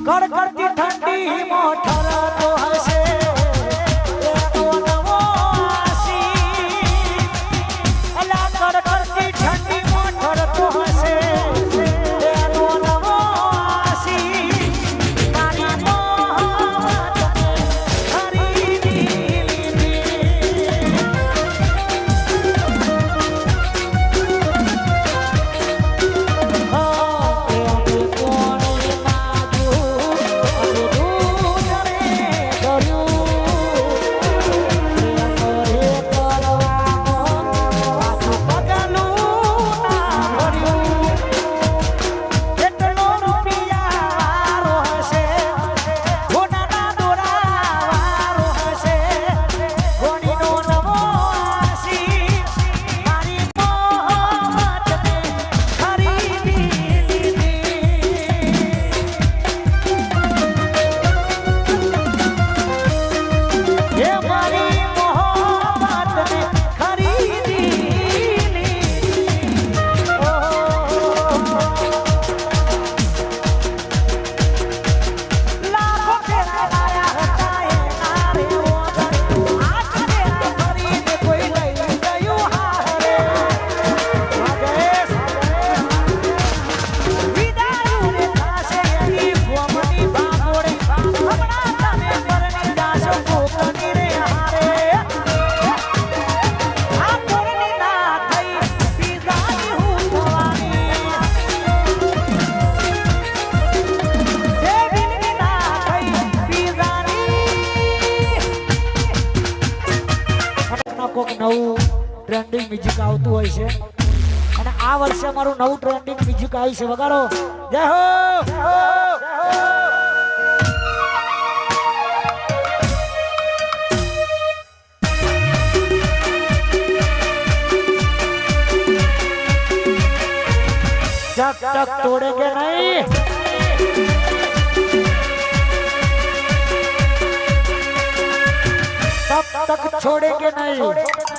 કડકડતી ઠંડી મોઠર તો હશે એનો નવો આશી અલા કડકડતી ઠંડી મોઠર તો હશે એનો નવો આશી મારી મોહબ્બત ખરીદી કોક નવું ટ્રેન્ડિંગ મ્યુઝિક આવતું હોય છે અને આ વર્ષે મારું નવું ટ્રેન્ડિંગ મ્યુઝિક આવ્યું છે વગાડો જય હો जब तक तोड़ेंगे नहीं तब तक छोड़ेंगे नहीं